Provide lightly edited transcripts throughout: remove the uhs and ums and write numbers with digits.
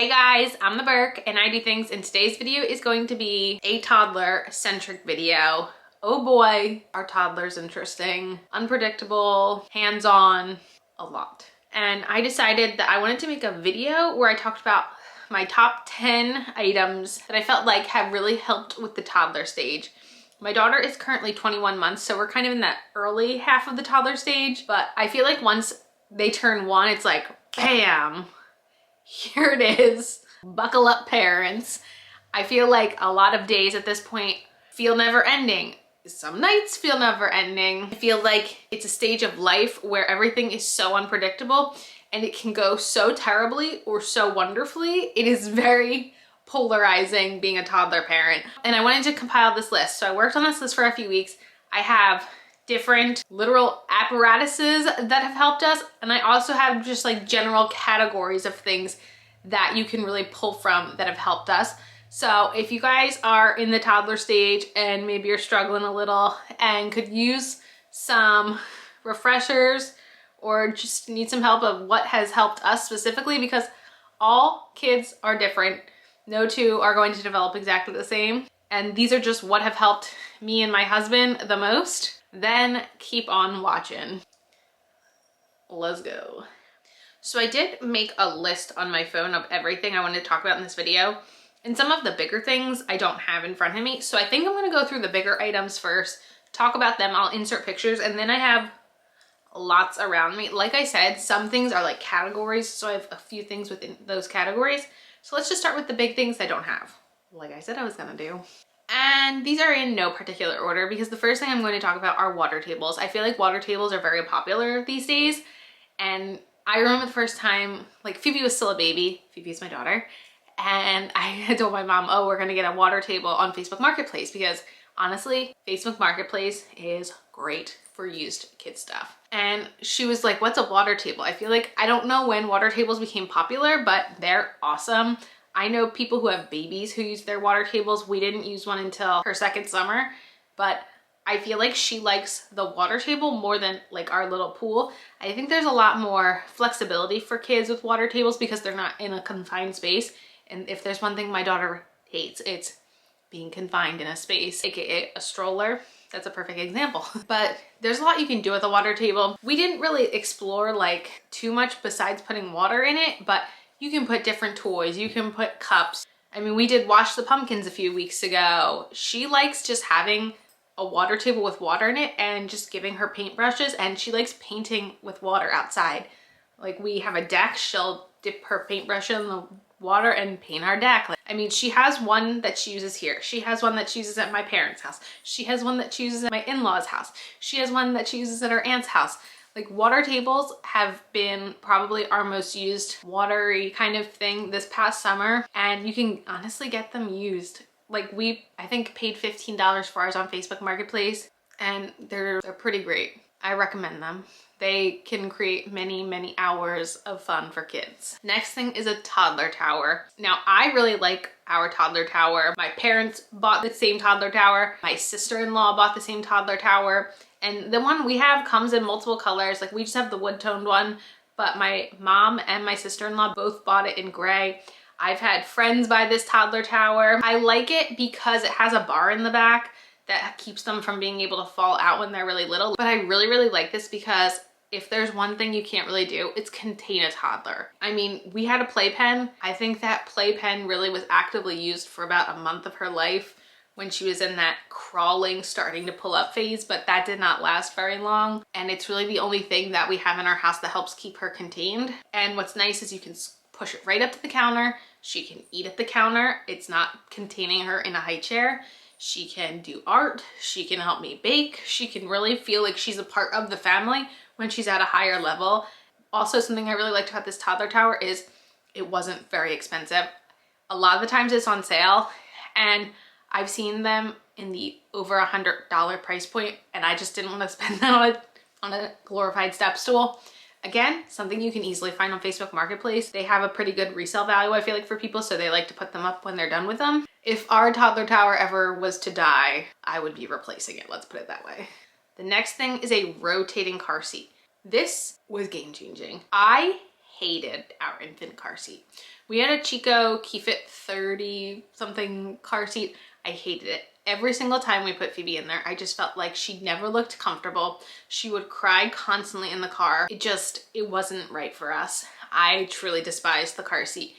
Hey guys, I'm the Burke and I do things, and today's video is going to be a toddler centric video. Oh boy, are toddlers interesting, unpredictable, hands-on, a lot. And I decided that I wanted to make a video where I talked about my top 10 items that I felt like have really helped with the toddler stage. My daughter is currently 21 months, so we're kind of in that early half of the toddler stage, but I feel like once they turn one, it's like, bam, here it is. Buckle up, parents. I feel like a lot of days at this point feel never ending. Some nights feel never ending. I feel like it's a stage of life where everything is so unpredictable and it can go so terribly or so wonderfully. It is very polarizing being a toddler parent. And I wanted to compile this list. So I worked on this list for a few weeks. I have different literal apparatuses that have helped us, and I also have just like general categories of things that you can really pull from that have helped us. So if you guys are in the toddler stage and maybe you're struggling a little and could use some refreshers or just need some help of what has helped us specifically, because all kids are different. No two are going to develop exactly the same. And these are just what have helped me and my husband the most. Then keep on watching. Let's go. So I did make a list on my phone of everything I wanted to talk about in this video. And some of the bigger things I don't have in front of me. So I think I'm gonna go through the bigger items first, talk about them, I'll insert pictures, and then I have lots around me. Like I said, some things are like categories, so I have a few things within those categories. So let's just start with the big things I don't have, like I said I was gonna do. And these are in no particular order because the first thing I'm going to talk about are water tables. I feel like water tables are very popular these days. And I remember the first time, like Phoebe was still a baby. Phoebe's my daughter. And I had told my mom, oh, we're going to get a water table on Facebook Marketplace, because honestly, Facebook Marketplace is great for used kid stuff. And she was like, what's a water table? I feel like, I don't know when water tables became popular, but they're awesome. I know people who have babies who use their water tables. We didn't use one until her second summer, but I feel like she likes the water table more than like our little pool. I think there's a lot more flexibility for kids with water tables because they're not in a confined space. And if there's one thing my daughter hates, it's being confined in a space, aka a stroller. That's a perfect example. But there's a lot you can do with a water table. We didn't really explore like too much besides putting water in it, but you can put different toys, you can put cups. I mean, we did wash the pumpkins a few weeks ago. She likes just having a water table with water in it and just giving her paintbrushes, and she likes painting with water outside. Like we have a deck, she'll dip her paintbrush in the water and paint our deck. I mean, she has one that she uses here. She has one that she uses at my parents' house. She has one that she uses at my in-laws' house. She has one that she uses at her aunt's house. Like water tables have been probably our most used watery kind of thing this past summer, and you can honestly get them used. Like I think paid $15 for ours on Facebook Marketplace, and they're pretty great. I recommend them. They can create many, many hours of fun for kids. Next thing is a toddler tower. Now I really like our toddler tower. My parents bought the same toddler tower. My sister-in-law bought the same toddler tower. And the one we have comes in multiple colors. Like we just have the wood toned one, but my mom and my sister-in-law both bought it in gray. I've had friends buy this toddler tower. I like it because it has a bar in the back that keeps them from being able to fall out when they're really little. But I really, really like this because if there's one thing you can't really do, it's contain a toddler. I mean, we had a playpen. I think that playpen really was actively used for about a month of her life when she was in that crawling, starting to pull up phase, but that did not last very long. And it's really the only thing that we have in our house that helps keep her contained. And what's nice is you can push it right up to the counter. She can eat at the counter. It's not containing her in a high chair. She can do art. She can help me bake. She can really feel like she's a part of the family when she's at a higher level. Also, something I really liked about this toddler tower is it wasn't very expensive. A lot of the times it's on sale, and I've seen them in the over $100 price point, and I just didn't want to spend that on a glorified step stool. Again, something you can easily find on Facebook Marketplace. They have a pretty good resale value, I feel like, for people, so they like to put them up when they're done with them. If our toddler tower ever was to die, I would be replacing it, let's put it that way. The next thing is a rotating car seat. This was game changing. I hated our infant car seat. We had a Chico Keyfit 30 something car seat. I hated it. Every single time we put Phoebe in there, I just felt like she never looked comfortable. She would cry constantly in the car. It wasn't right for us. I truly despised the car seat.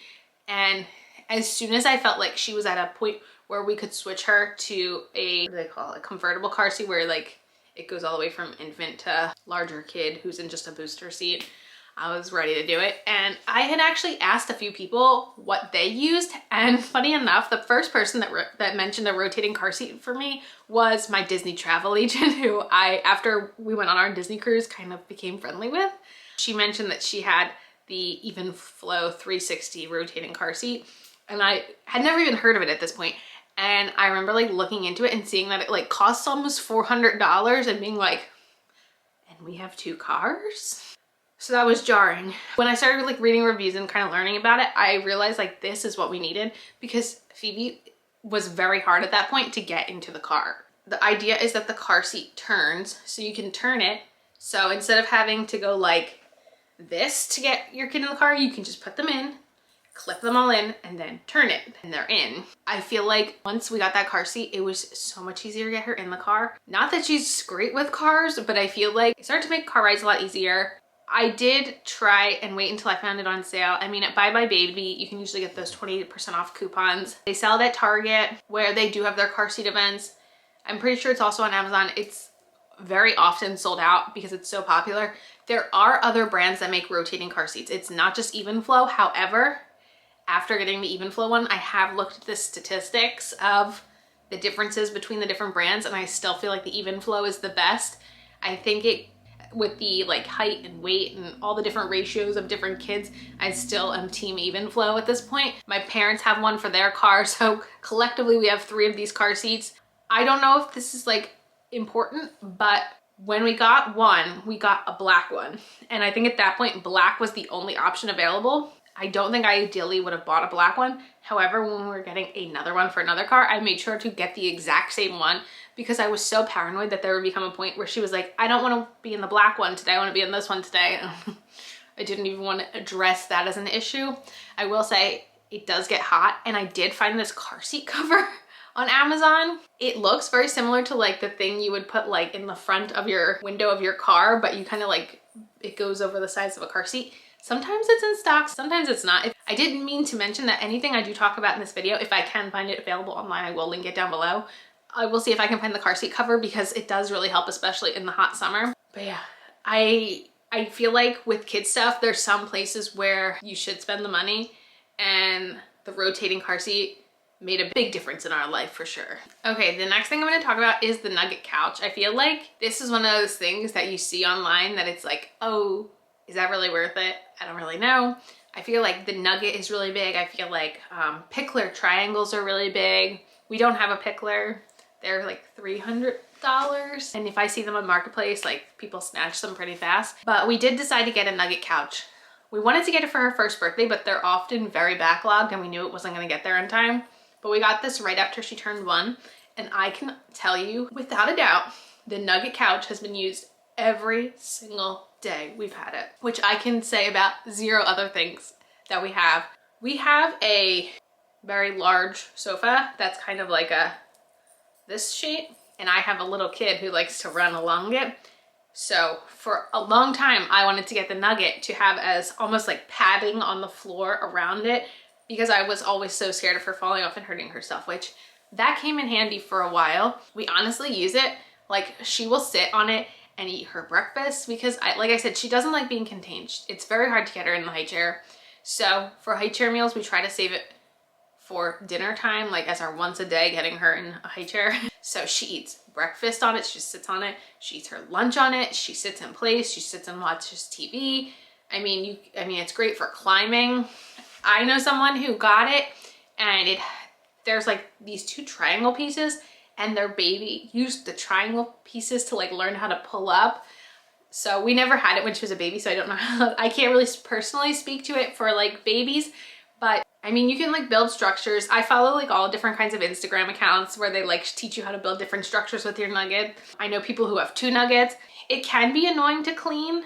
And as soon as I felt like she was at a point where we could switch her to a, what do they call it, a convertible car seat where like it goes all the way from infant to larger kid who's in just a booster seat, I was ready to do it. And I had actually asked a few people what they used, and funny enough, the first person that mentioned a rotating car seat for me was my Disney travel agent, who after we went on our Disney cruise, kind of became friendly with. She mentioned that she had the Even Flow 360 rotating car seat, and I had never even heard of it at this point. And I remember like looking into it and seeing that it like costs almost $400 and being like, and we have 2 cars? So that was jarring. When I started like reading reviews and kind of learning about it, I realized like this is what we needed, because Phoebe was very hard at that point to get into the car. The idea is that the car seat turns, so you can turn it. So instead of having to go like this to get your kid in the car, you can just put them in, clip them all in, and then turn it, and they're in. I feel like once we got that car seat, it was so much easier to get her in the car. Not that she's great with cars, but I feel like it started to make car rides a lot easier. I did try and wait until I found it on sale. I mean, at Buy Buy Baby, you can usually get those 28% off coupons. They sell it at Target, where they do have their car seat events. I'm pretty sure it's also on Amazon. It's very often sold out because it's so popular. There are other brands that make rotating car seats. It's not just Even Flow. However, after getting the Even Flow one, I have looked at the statistics of the differences between the different brands, and I still feel like the Even Flow is the best. I think it, with the like height and weight and all the different ratios of different kids, I still am team Even Flow at this point. My parents have one for their car, so collectively we have 3 of these car seats. I don't know if this is like important, but when we got one, we got a black one. And I think at that point, black was the only option available. I don't think I ideally would have bought a black one. However, when we were getting another one for another car, I made sure to get the exact same one, because I was so paranoid that there would become a point where she was like, I don't want to be in the black one today, I want to be in this one today. I didn't even want to address that as an issue. I will say it does get hot, and I did find this car seat cover on Amazon. It looks very similar to like the thing you would put like in the front of your window of your car, but you kind of like, it goes over the sides of a car seat. Sometimes it's in stock, sometimes it's not. I didn't mean to mention that anything I do talk about in this video, if I can find it available online, I will link it down below. I will see if I can find the car seat cover, because it does really help, especially in the hot summer. But yeah, I feel like with kid stuff, there's some places where you should spend the money, and the rotating car seat made a big difference in our life for sure. Okay, the next thing I'm gonna talk about is the nugget couch. I feel like this is one of those things that you see online that it's like, oh, is that really worth it? I don't really know. I feel like the nugget is really big. I feel like pickler triangles are really big. We don't have a pickler. They're like $300. And if I see them on Marketplace, like people snatch them pretty fast. But we did decide to get a nugget couch. We wanted to get it for her first birthday, but they're often very backlogged and we knew it wasn't gonna get there in time. But we got this right after she turned 1. And I can tell you without a doubt, the nugget couch has been used every single day we've had it, which I can say about 0 other things that we have. We have a very large sofa that's kind of like this shape, and I have a little kid who likes to run along it. So for a long time, I wanted to get the nugget to have as almost like padding on the floor around it, because I was always so scared of her falling off and hurting herself, which that came in handy for a while. We honestly use it, like she will sit on it and eat her breakfast, because like I said, she doesn't like being contained. It's very hard to get her in the high chair. So for high chair meals, we try to save it for dinner time, like as our once a day, getting her in a high chair. So she eats breakfast on it, she sits on it, she eats her lunch on it, she sits in place, she sits and watches TV. I mean, it's great for climbing. I know someone who got it, and there's like these 2 triangle pieces, and their baby used the triangle pieces to like learn how to pull up. So we never had it when she was a baby, so I don't know how, I can't really personally speak to it for like babies, but I mean, you can like build structures. I follow like all different kinds of Instagram accounts where they like teach you how to build different structures with your nugget. I know people who have 2 nuggets. It can be annoying to clean,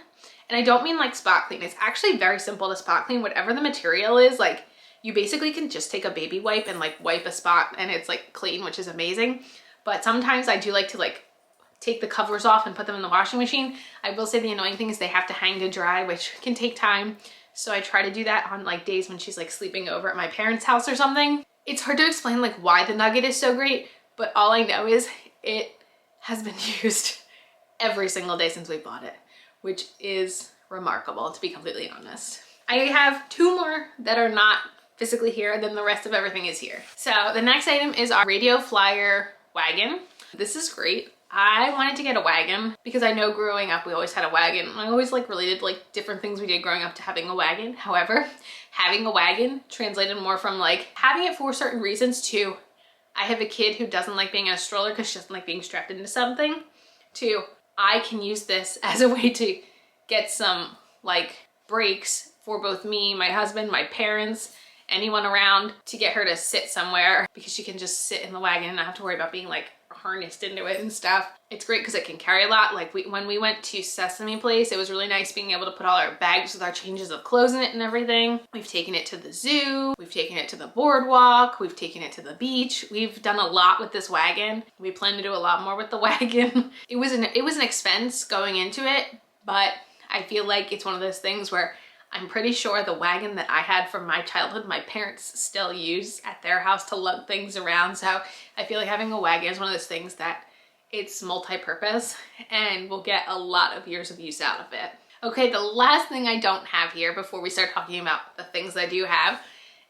and I don't mean like spot clean. It's actually very simple to spot clean. Whatever the material is, like You basically can just take a baby wipe and like wipe a spot and it's like clean, which is amazing. But sometimes I do like to like take the covers off and put them in the washing machine. I will say the annoying thing is they have to hang to dry, which can take time. So I try to do that on like days when she's like sleeping over at my parents' house or something. It's hard to explain like why the Nugget is so great, but all I know is it has been used every single day since we bought it, which is remarkable, to be completely honest. I have 2 more that are not physically here, then the rest of everything is here. So the next item is our radio flyer wagon. This is great. I wanted to get a wagon because I know growing up we always had a wagon. I always like related like different things we did growing up to having a wagon. However, having a wagon translated more from like having it for certain reasons to I have a kid who doesn't like being in a stroller because she doesn't like being strapped into something, to I can use this as a way to get some like breaks for both me, my husband, my parents, anyone around, to get her to sit somewhere because she can just sit in the wagon and not have to worry about being like harnessed into it and stuff. It's great because it can carry a lot. Like when we went to Sesame Place, it was really nice being able to put all our bags with our changes of clothes in it and everything. We've taken it to the zoo, we've taken it to the boardwalk, we've taken it to the beach. We've done a lot with this wagon. We plan to do a lot more with the wagon. It was an expense going into it, but I feel like it's one of those things where I'm pretty sure the wagon that I had from my childhood, my parents still use at their house to lug things around. So I feel like having a wagon is one of those things that it's multi-purpose and we'll get a lot of years of use out of it. Okay, the last thing I don't have here before we start talking about the things I do have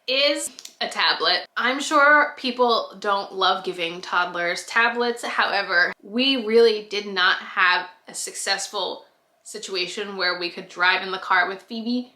is a tablet. I'm sure people don't love giving toddlers tablets. However, we really did not have a successful situation where we could drive in the car with Phoebe,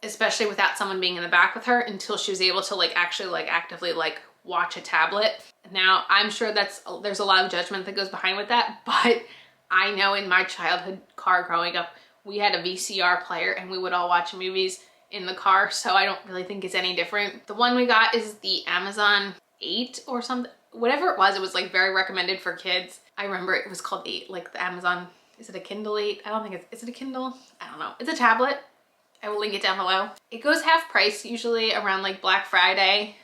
especially without someone being in the back with her, until she was able to like actually like actively like watch a tablet. Now I'm sure there's a lot of judgment that goes behind with that, but I know in my childhood car growing up we had a VCR player and we would all watch movies in the car, so I don't really think it's any different. The one we got is the Amazon 8 or something, whatever it was like very recommended for kids. I remember it was called 8, like the Amazon. Is it a Kindle 8? I don't think is it a Kindle? I don't know. It's a tablet. I will link it down below. It goes half price usually around like Black Friday.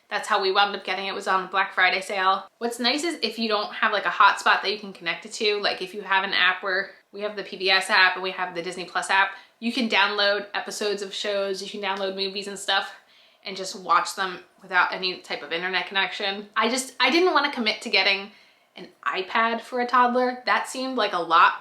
That's how we wound up getting it, was on Black Friday sale. What's nice is if you don't have like a hotspot that you can connect it to, like if you have an app where we have the PBS app and we have the Disney Plus app, you can download episodes of shows, you can download movies and stuff and just watch them without any type of internet connection. I didn't want to commit to getting an iPad for a toddler. That seemed like a lot.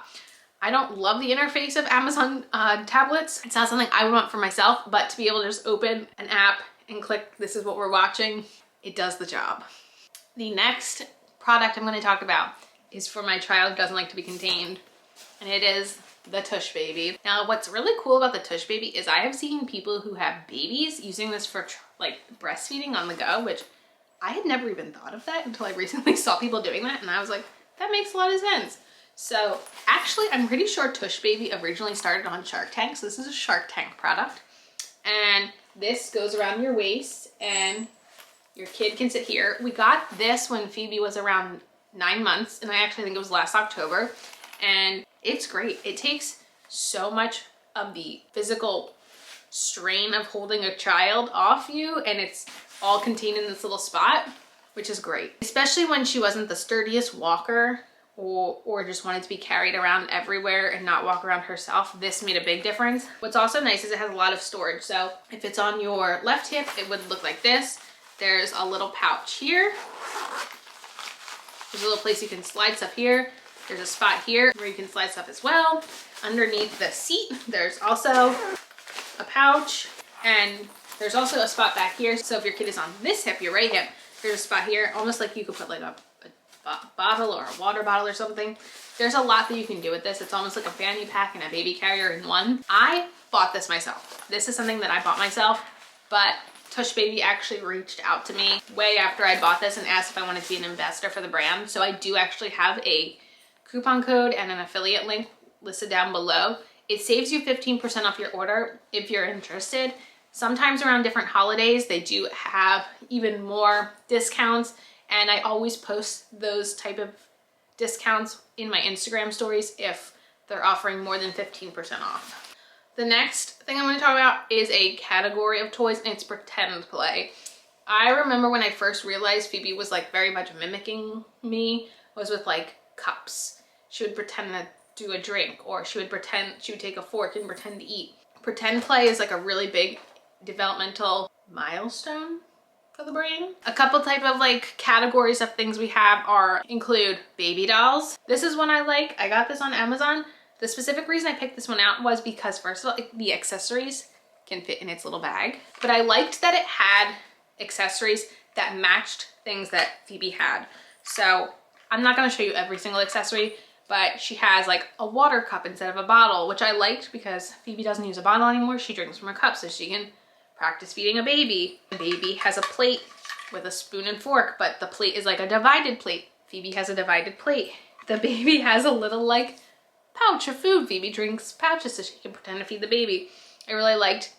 I don't love the interface of Amazon tablets. It's not something I would want for myself, but to be able to just open an app and click, this is what we're watching, it does the job. The next product I'm going to talk about is for my child who doesn't like to be contained, and it is the Tush Baby. Now, what's really cool about the Tush Baby is I have seen people who have babies using this for like breastfeeding on the go, which I had never even thought of that until I recently saw people doing that, and I was like, that makes a lot of sense. So actually, I'm pretty sure Tush Baby originally started on Shark Tank, so this is a Shark Tank product. And this goes around your waist and your kid can sit here. We got this when Phoebe was around 9 months, and I actually think it was last October, and it's great. It takes so much of the physical strain of holding a child off you, and it's all contained in this little spot, which is great. Especially when she wasn't the sturdiest walker or just wanted to be carried around everywhere and not walk around herself. This made a big difference. What's also nice is it has a lot of storage. So if it's on your left hip, it would look like this. There's a little pouch here. There's a little place you can slide stuff here. There's a spot here where you can slide stuff as well. Underneath the seat, there's also a pouch, and there's also a spot back here. So if your kid is on this hip, your right hip, there's a spot here, almost like you could put like a bottle or a water bottle or something. There's a lot that you can do with this. It's almost like a fanny pack and a baby carrier in one. I bought this myself. This is something that I bought myself, but Tush Baby actually reached out to me way after I bought this and asked if I wanted to be an ambassador for the brand. So I do actually have a coupon code and an affiliate link listed down below. It saves you 15% off your order if you're interested. Sometimes around different holidays, they do have even more discounts, and I always post those type of discounts in my Instagram stories if they're offering more than 15% off. The next thing I'm going to talk about is a category of toys, and it's pretend play. I remember when I first realized Phoebe was like very much mimicking me was with like cups. She would pretend to do a drink, or she would take a fork and pretend to eat. Pretend play is like a really big developmental milestone for the brain. A couple type of like categories of things we have include baby dolls. This is one I like. I got this on Amazon. The specific reason I picked this one out was because first of all, the accessories can fit in its little bag, but I liked that it had accessories that matched things that Phoebe had. So I'm not going to show you every single accessory, but she has like a water cup instead of a bottle, which I liked because Phoebe doesn't use a bottle anymore. She drinks from a cup so she can practice feeding a baby. The baby has a plate with a spoon and fork, but the plate is like a divided plate. Phoebe has a divided plate. The baby has a little like pouch of food. Phoebe drinks pouches so she can pretend to feed the baby. I really liked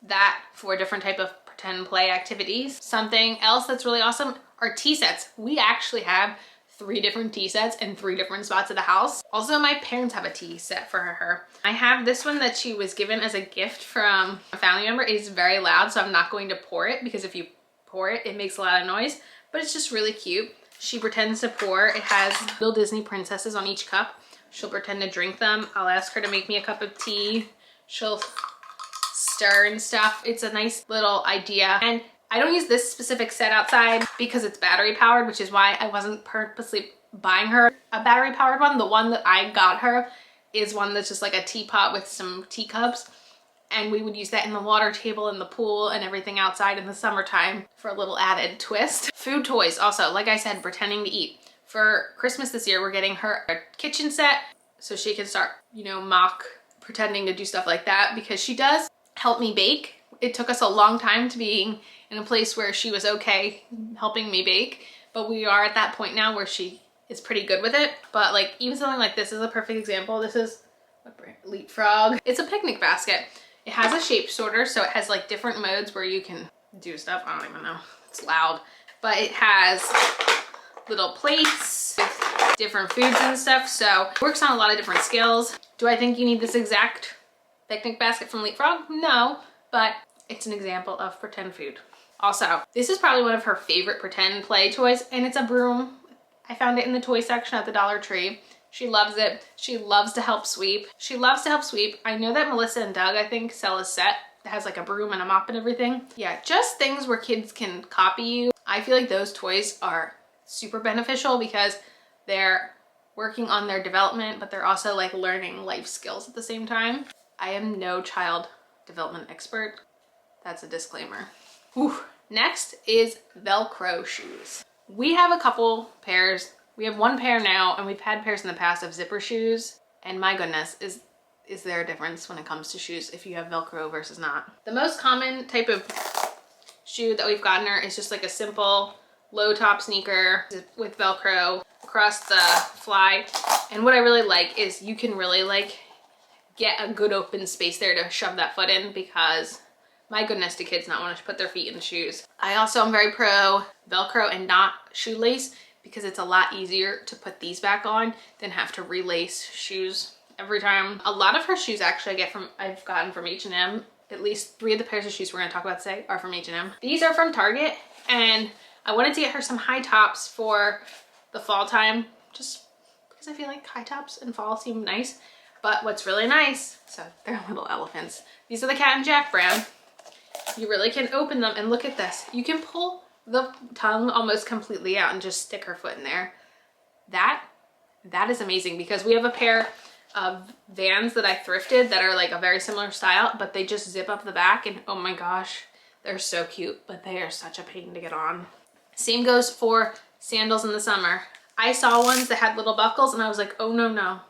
that for different type of pretend play activities. Something else that's really awesome are tea sets. We actually have 3 different tea sets in 3 different spots of the house. Also, my parents have a tea set for her. I have this one that she was given as a gift from a family member. It is very loud, so I'm not going to pour it because if you pour it, it makes a lot of noise, but it's just really cute. She pretends to pour. It has little Disney princesses on each cup. She'll pretend to drink them. I'll ask her to make me a cup of tea. She'll stir and stuff. It's a nice little idea. And I don't use this specific set outside because it's battery powered, which is why I wasn't purposely buying her a battery powered one. The one that I got her is one that's just like a teapot with some teacups. And we would use that in the water table, in the pool, and everything outside in the summertime for a little added twist. Food toys also, like I said, pretending to eat. For Christmas this year, we're getting her a kitchen set so she can start, you know, mock pretending to do stuff like that because she does help me bake. It took us a long time to being in a place where she was okay helping me bake, but we are at that point now where she is pretty good with it. But like even something like this is a perfect example. This is what brand? Leapfrog. It's a picnic basket. It has a shape sorter, so it has like different modes where you can do stuff. I don't even know. It's loud, but it has little plates with different foods and stuff. So it works on a lot of different skills. Do I think you need this exact picnic basket from Leapfrog? No, but it's an example of pretend food. Also, this is probably one of her favorite pretend play toys, and it's a broom. I found it in the toy section at the Dollar Tree. She loves it. She loves to help sweep. She loves to help sweep. I know that Melissa and Doug, I think, sell a set that has like a broom and a mop and everything. Yeah, just things where kids can copy you. I feel like those toys are super beneficial because they're working on their development, but they're also like learning life skills at the same time. I am no child development expert. That's a disclaimer. Whew. Next is Velcro shoes. We have a couple pairs. We have 1 pair now, and we've had pairs in the past of zipper shoes. And my goodness, is there a difference when it comes to shoes if you have Velcro versus not? The most common type of shoe that we've gotten her is just like a simple low top sneaker with Velcro across the fly. And what I really like is you can really like get a good open space there to shove that foot in because my goodness, do kids not want to put their feet in the shoes. I also am very pro Velcro and not shoelace because it's a lot easier to put these back on than have to relace shoes every time. A lot of her shoes actually I've gotten from H&M. At least 3 of the pairs of shoes we're going to talk about today are from H&M. These are from Target, and I wanted to get her some high tops for the fall time just because I feel like high tops in fall seem nice. But what's really nice, so they're little elephants. These are the Cat and Jack brand. You really can open them, and look at this. You can pull the tongue almost completely out and just stick her foot in there. That is amazing because we have a pair of Vans that I thrifted that are like a very similar style, but they just zip up the back, and oh my gosh, they're so cute, but they are such a pain to get on. Same goes for sandals in the summer. I saw ones that had little buckles, and I was like, oh no.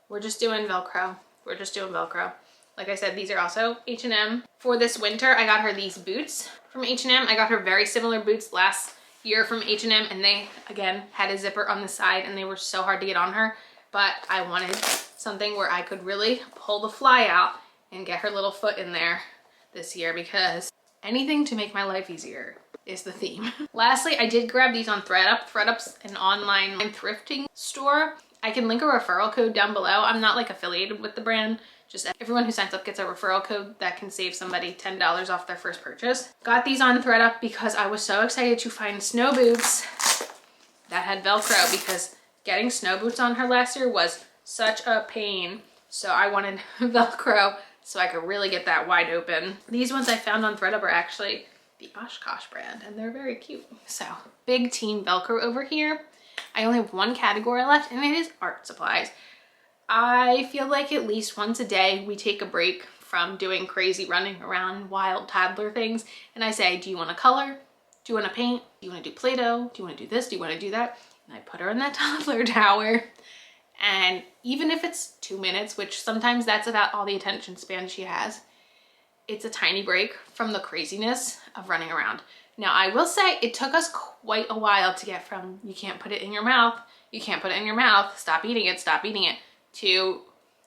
We're just doing Velcro. We're just doing Velcro. Like I said, these are also H&M. For this winter, I got her these boots from H&M. I got her very similar boots last year from H&M, and they, again, had a zipper on the side, and they were so hard to get on her. But I wanted something where I could really pull the fly out and get her little foot in there this year because anything to make my life easier is the theme. Lastly, I did grab these on ThredUp. ThredUp's an online thrifting store. I can link a referral code down below. I'm not like affiliated with the brand, Just everyone who signs up gets a referral code that can save somebody $10 off their first purchase. Got these on ThredUp because I was so excited to find snow boots that had Velcro, because getting snow boots on her last year was such a pain. So I wanted Velcro so I could really get that wide open. These ones I found on ThredUp are actually the Oshkosh brand, and they're very cute. So big team Velcro over here. I only have one category left, and it is art supplies. I feel like at least once a day we take a break from doing crazy running around wild toddler things, and I say, do you want to color? Do you want to paint? Do you want to do Play-Doh? Do you want to do this? Do you want to do that? And I put her in that toddler tower. And even if it's 2 minutes, which sometimes that's about all the attention span she has, it's a tiny break from the craziness of running around. Now, I will say it took us quite a while to get from you can't put it in your mouth, you can't put it in your mouth, stop eating it, to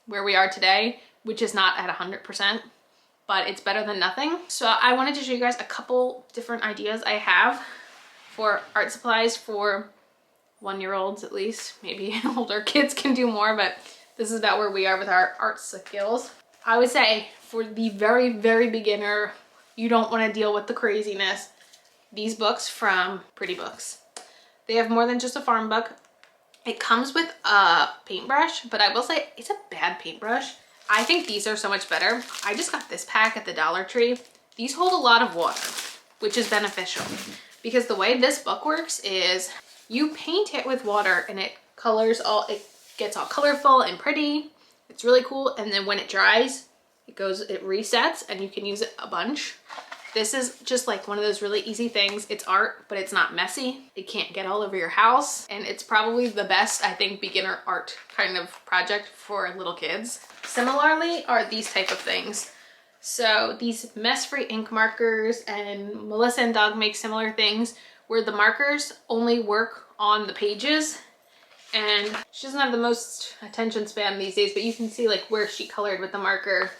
where we are today, which is not at 100%, but it's better than nothing. So I wanted to show you guys a couple different ideas I have for art supplies for 1-year-olds at least. Maybe older kids can do more, but this is about where we are with our art skills. I would say for the very, very beginner, you don't want to deal with the craziness, these books from Pretty Books. They have more than just a farm book. It comes with a paintbrush, but I will say it's a bad paintbrush. I think these are so much better. I just got this pack at the Dollar Tree. These hold a lot of water, which is beneficial, because the way this book works is you paint it with water and it gets all colorful and pretty. It's really cool. And then when it dries, it resets and you can use it a bunch. This is just like one of those really easy things. It's art, but it's not messy. It can't get all over your house. And it's probably the best, I think, beginner art kind of project for little kids. Similarly are these type of things. So these mess-free ink markers, and Melissa and Doug make similar things where the markers only work on the pages. And she doesn't have the most attention span these days, but you can see like where she colored with the marker,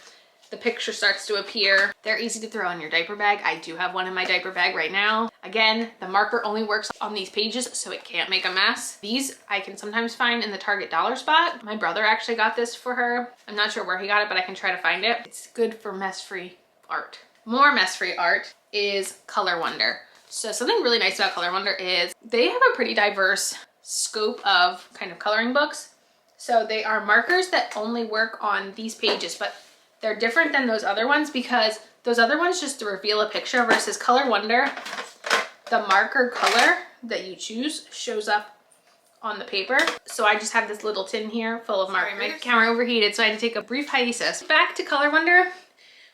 the picture starts to appear. They're easy to throw in your diaper bag. I do have one in my diaper bag right now. Again, the marker only works on these pages, so it can't make a mess. These I can sometimes find in the Target dollar spot. My brother actually got this for her. I'm not sure where he got it, but I can try to find it. It's good for mess-free art. More mess-free art is Color Wonder. So something really nice about Color Wonder is they have a pretty diverse scope of kind of coloring books. So they are markers that only work on these pages, but they're different than those other ones because those other ones just reveal a picture, versus Color Wonder, the marker color that you choose shows up on the paper. So I just have this little tin here full of markers. My camera overheated, so I had to take a brief hiatus. Back to Color Wonder.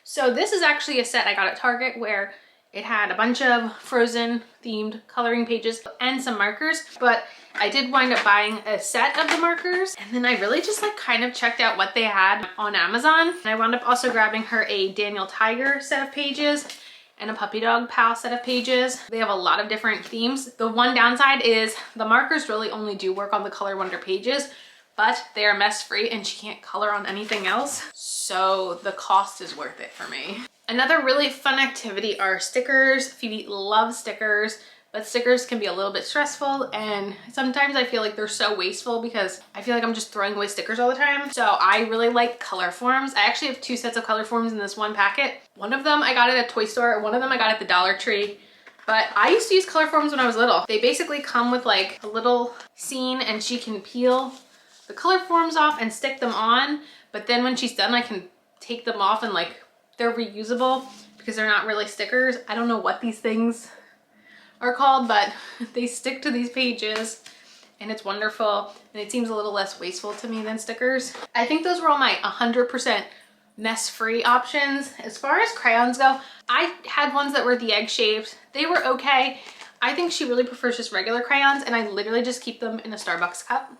So this is actually a set I got at Target where it had a bunch of Frozen themed coloring pages and some markers, but I did wind up buying a set of the markers, and then I really just like kind of checked out what they had on Amazon. And I wound up also grabbing her a Daniel Tiger set of pages and a Puppy Dog Pal set of pages. They have a lot of different themes. The one downside is the markers really only do work on the Color Wonder pages, but they are mess free and she can't color on anything else. So the cost is worth it for me. Another really fun activity are stickers. Phoebe loves stickers, but stickers can be a little bit stressful, and sometimes I feel like they're so wasteful because I feel like I'm just throwing away stickers all the time. So I really like color forms. I actually have 2 sets of color forms in this one packet. One of them I got at a toy store, one of them I got at the Dollar Tree. But I used to use color forms when I was little. They basically come with like a little scene and she can peel the color forms off and stick them on. But then when she's done, I can take them off and like they're reusable because they're not really stickers. I don't know what these things are called, but they stick to these pages and it's wonderful. And it seems a little less wasteful to me than stickers. I think those were all my 100% mess-free options. As far as crayons go, I had ones that were the egg shaped. They were okay. I think she really prefers just regular crayons, and I literally just keep them in a Starbucks cup.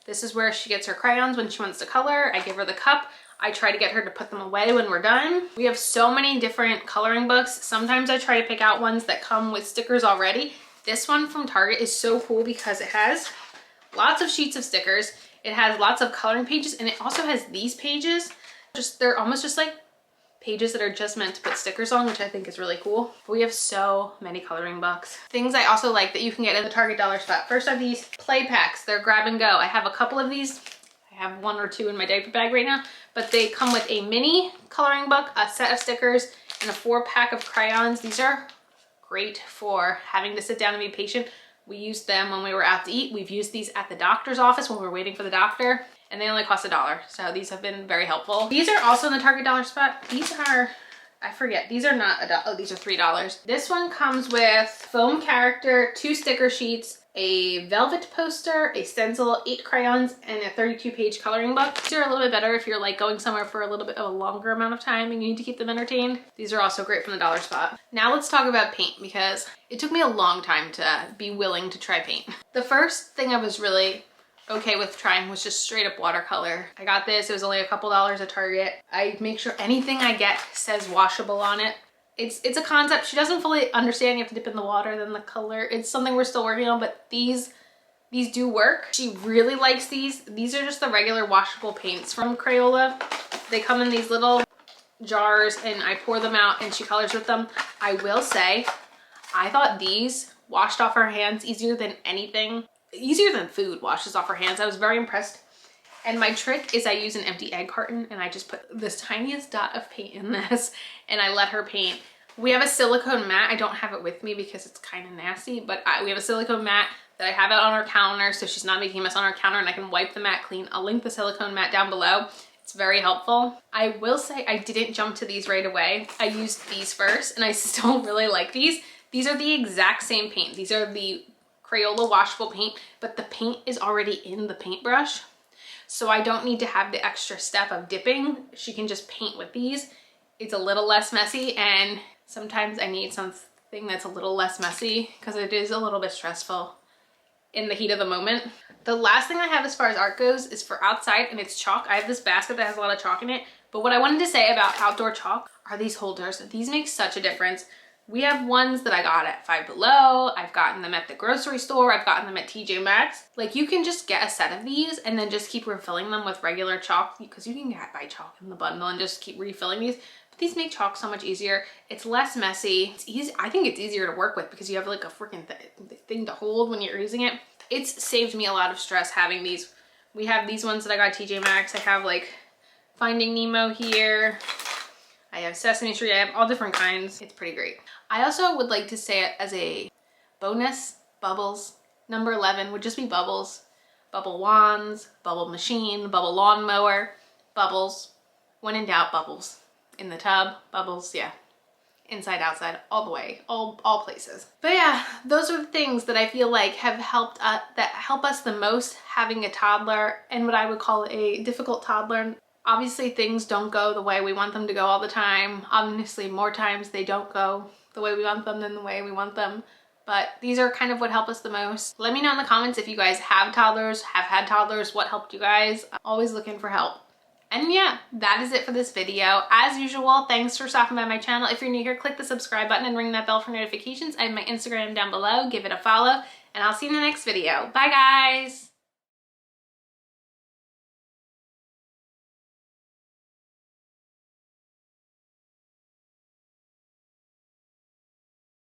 This is where she gets her crayons when she wants to color. I give her the cup. I try to get her to put them away when we're done. We have so many different coloring books. Sometimes I try to pick out ones that come with stickers already. This one from Target is so cool because it has lots of sheets of stickers. It has lots of coloring pages, and it also has these pages. They're almost just like pages that are just meant to put stickers on, which I think is really cool. We have so many coloring books. Things I also like that you can get at the Target dollar spot. First are these play packs. They're grab and go. I have a couple of these. I have 1 or 2 in my diaper bag right now, but they come with a mini coloring book, a set of stickers, and a 4-pack of crayons. These are great for having to sit down and be patient. We used them when we were out to eat. We've used these at the doctor's office when we were waiting for the doctor, and they only cost $1. So these have been very helpful. These are also in the Target dollar spot. These are, I forget, these are not $1. Oh, these are $3. This one comes with foam character, 2 sticker sheets, a velvet poster, a stencil, 8 crayons, and a 32-page coloring book. These are a little bit better if you're like going somewhere for a little bit of a longer amount of time and you need to keep them entertained. These are also great from the dollar spot. Now let's talk about paint, because it took me a long time to be willing to try paint. The first thing I was really okay with trying was just straight up watercolor. I got this, it was only a couple dollars at Target. I make sure anything I get says washable on it. It's a concept she doesn't fully understand. You have to dip in the water, then the color. It's something we're still working on, but these do work. She really likes these. These are just the regular washable paints from Crayola. They come in these little jars and I pour them out and she colors with them. I will say, I thought these washed off her hands easier than anything. Easier than food washes off her hands. I was very impressed. And my trick is I use an empty egg carton and I just put this tiniest dot of paint in this and I let her paint. We have a silicone mat. I don't have it with me because it's kind of nasty, but we have a silicone mat that I have it on our counter so she's not making a mess on our counter and I can wipe the mat clean. I'll link the silicone mat down below. It's very helpful. I will say I didn't jump to these right away. I used these first and I still really like these. These are the exact same paint. These are the Crayola washable paint, but the paint is already in the paintbrush. So I don't need to have the extra step of dipping. She can just paint with these. It's a little less messy, and sometimes I need something that's a little less messy because it is a little bit stressful in the heat of the moment. The last thing I have as far as art goes is for outside, and it's chalk. I have this basket that has a lot of chalk in it, but what I wanted to say about outdoor chalk are these holders. These make such a difference. We have ones that I got at Five Below. I've gotten them at the grocery store. I've gotten them at TJ Maxx. Like, you can just get a set of these and then just keep refilling them with regular chalk, because you can buy chalk in the bundle and just keep refilling these. But these make chalk so much easier. It's less messy. It's easy. I think it's easier to work with because you have like a freaking thing to hold when you're using it. It's saved me a lot of stress having these. We have these ones that I got at TJ Maxx. I have like Finding Nemo here. I have Sesame Street. I have all different kinds. It's pretty great. I also would like to say it as a bonus, bubbles. Number 11 would just be bubbles. Bubble wands, bubble machine, bubble lawnmower, bubbles. When in doubt, bubbles. In the tub, bubbles, yeah. Inside, outside, all the way, all places. But yeah, those are the things that I feel like have helped that help us the most having a toddler, and what I would call a difficult toddler. Obviously things don't go the way we want them to go all the time. Obviously more times they don't go the way we want them than the way we want them. But these are kind of what help us the most. Let me know in the comments if you guys have toddlers, have had toddlers, what helped you guys. I'm always looking for help. And yeah, that is it for this video. As usual, thanks for stopping by my channel. If you're new here, click the subscribe button and ring that bell for notifications. I have my Instagram down below. Give it a follow, and I'll see you in the next video. Bye, guys.